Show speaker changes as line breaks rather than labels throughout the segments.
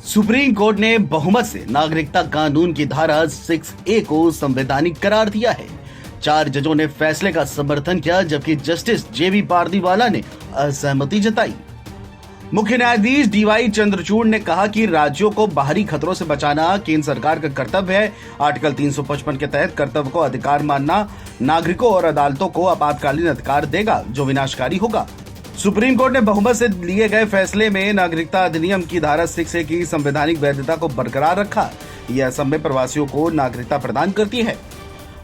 Supreme court ने बहुमत से नागरिकता कानून की धारा 6A को संवैधानिक करार दिया है। 4 जजों ने फैसले का समर्थन किया, जबकि जस्टिस जेबी पारदीवाला ने असहमति जताई। मुख्य न्यायाधीश डीवाई चंद्रचूड़ ने कहा कि राज्यों को बाहरी खतरों से बचाना केंद्र सरकार का कर्तव्य है। आर्टिकल 355 के तहत कर्तव्य को अधिकार मानना नागरिकों और अदालतों को आपातकालीन अधिकार देगा जो विनाशकारी होगा। सुप्रीम कोर्ट ने बहुमत से लिए गए फैसले में नागरिकता अधिनियम की धारा 6A की संवैधानिक वैधता को बरकरार रखा। यह असम में प्रवासियों को नागरिकता प्रदान करती है।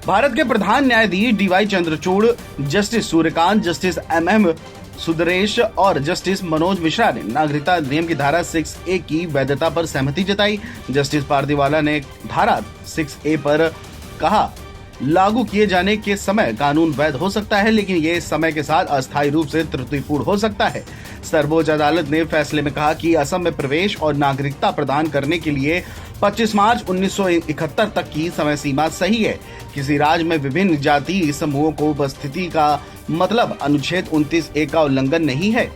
भारत के प्रधान न्यायाधीश DY Chandrachud, justice Suryakant, justice MM Sundaresh और जस्टिस मनोज मिश्रा ने नागरिकता अधिनियम की धारा 6A की वैधता पर सहमति जताई। जस्टिस पारदीवाला ने धारा 6A पर कहा, लागू किए जाने के समय कानून वैध हो सकता है, लेकिन ये समय के साथ अस्थायी रूप से त्रुटिपूर्ण हो सकता है। सर्वोच्च अदालत ने फैसले में कहा कि असम में प्रवेश और नागरिकता प्रदान करने के लिए 25 मार्च 1971 तक की समय सीमा सही है। किसी राज्य में विभिन्न जातीय समूहों को उपस्थिति का मतलब अनुच्छेद 29A का उल्लंघन नहीं है।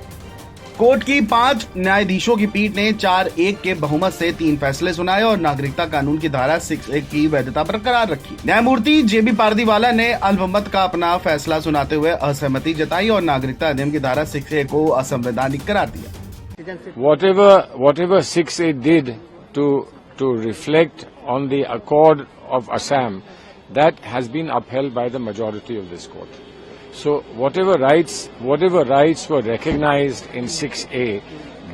कोर्ट की 5 न्यायाधीशों की पीठ ने 4-1 के बहुमत से 3 फैसले सुनाए और नागरिकता कानून की धारा 6A की वैधता बरकरार रखी। न्यायमूर्ति जेबी पारदीवाला ने अल्पमत का अपना फैसला सुनाते हुए असहमति जताई और नागरिकता अधिनियम की धारा 6A को असंवैधानिक करार दिया।
Whatever 6A did to reflect on the accord of Assam, that has been upheld by the majority of this court. So whatever rights were recognized in 6A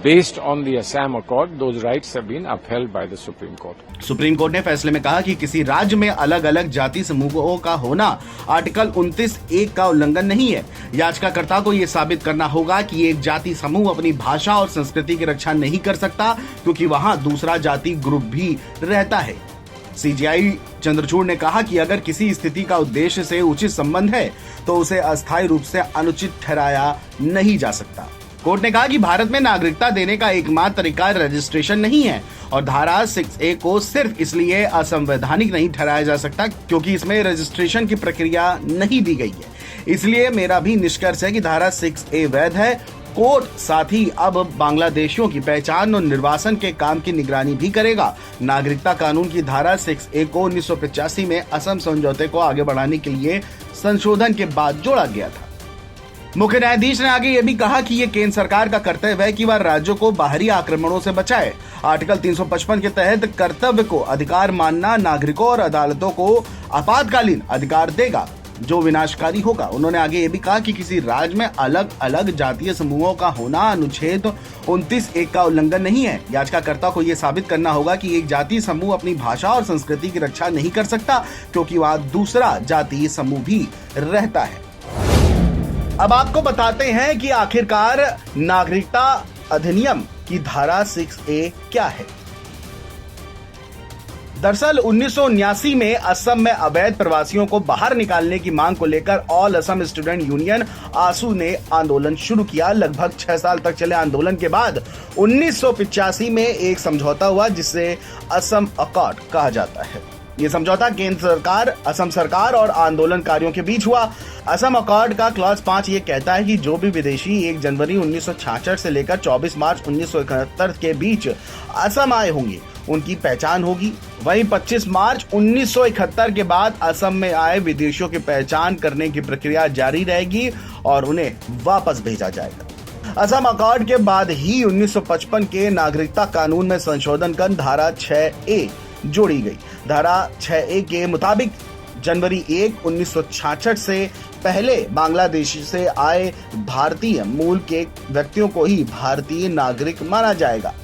based on the Assam Accord, those rights have been upheld by the Supreme Court.
Supreme court ने फैसले में कहा कि किसी राज्य में अलग अलग जाति समूहों का होना आर्टिकल 29A का उल्लंघन नहीं है। याचिकाकर्ता को यह साबित करना होगा कि एक जाति समूह अपनी भाषा और संस्कृति की रक्षा नहीं कर सकता, क्योंकि वहां दूसरा जाति ग्रुप भी रहता है। CJI चंद्रचूड़ ने कहा कि अगर किसी स्थिति का उद्देश्य से उचित संबंध है तो उसे अस्थायी रूप से अनुचित ठहराया नहीं जा सकता। कोर्ट ने कहा कि भारत में नागरिकता देने का एकमात्र तरीका रजिस्ट्रेशन नहीं है और धारा 6A को सिर्फ इसलिए असंवैधानिक नहीं ठहराया जा सकता क्योंकि इसमें रजिस्ट्रेशन की प्रक्रिया नहीं दी गई है। इसलिए मेरा भी निष्कर्ष है कि धारा 6A वैध है। कोर्ट साथ ही अब बांग्लादेशियों की पहचान और निर्वासन के काम की निगरानी भी करेगा। नागरिकता कानून की धारा 6A को 1985 में असम समझौते को आगे बढ़ाने के लिए संशोधन के बाद जोड़ा गया था। मुख्य न्यायाधीश ने आगे ये भी कहा कि ये केंद्र सरकार का कर्तव्य है कि वह राज्यों को बाहरी आक्रमणों से बचाए। आर्टिकल 355 के तहत कर्तव्य को अधिकार मानना नागरिकों और अदालतों को आपातकालीन अधिकार देगा जो विनाशकारी होगा। उन्होंने आगे ये भी कहा कि किसी राज्य में अलग अलग जातीय समूहों का होना अनुच्छेद 29A का उल्लंघन नहीं है। याचिकाकर्ता को यह साबित करना होगा कि एक जातीय समूह अपनी भाषा और संस्कृति की रक्षा नहीं कर सकता, क्योंकि वहां दूसरा जातीय समूह भी रहता है। अब आपको बताते हैं कि आखिरकार नागरिकता अधिनियम की धारा 6A क्या है। दरअसल 1979 में असम में अवैध प्रवासियों को बाहर निकालने की मांग को लेकर ऑल असम स्टूडेंट यूनियन आसू ने आंदोलन शुरू किया। लगभग 6 साल तक चले आंदोलन के बाद 1985 में एक समझौता हुआ जिसे असम अकॉर्ड कहा जाता है। ये समझौता केंद्र सरकार, असम सरकार और आंदोलनकारियों के बीच हुआ। असम अकॉर्ड का क्लॉज 5 ये कहता है कि जो भी विदेशी 1 जनवरी 1966 से लेकर 24 मार्च 1971 के बीच असम आए होंगे उनकी पहचान होगी। वहीं 25 मार्च 1971 के बाद असम में आए विदेशियों की पहचान करने की प्रक्रिया जारी रहेगी और उन्हें वापस भेजा जाएगा। असम अकॉर्ड के बाद ही 1955 के नागरिकता कानून में संशोधन कर धारा 6A जोड़ी गई। धारा 6A के मुताबिक जनवरी 1, 1966 से पहले बांग्लादेश से आए भारतीय मूल के व्यक्तियों को ही भारतीय नागरिक माना जाएगा।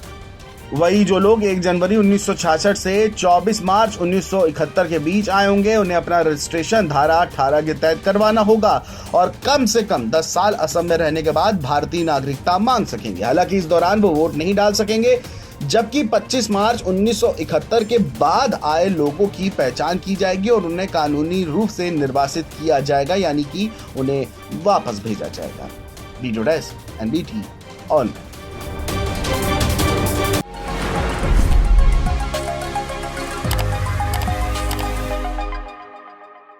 वही जो लोग 1 जनवरी 1966 से 24 मार्च 1971 के बीच आए होंगे उन्हें अपना रजिस्ट्रेशन धारा 18 के तहत करवाना होगा और कम से कम 10 साल असम में रहने के बाद भारतीय नागरिकता मांग सकेंगे। हालांकि इस दौरान वो वोट नहीं डाल सकेंगे, जबकि 25 मार्च 1971 के बाद आए लोगों की पहचान की जाएगी और उन्हें कानूनी रूप से निर्वासित किया जाएगा, यानी कि उन्हें वापस भेजा जाएगा। Video desk NBT on.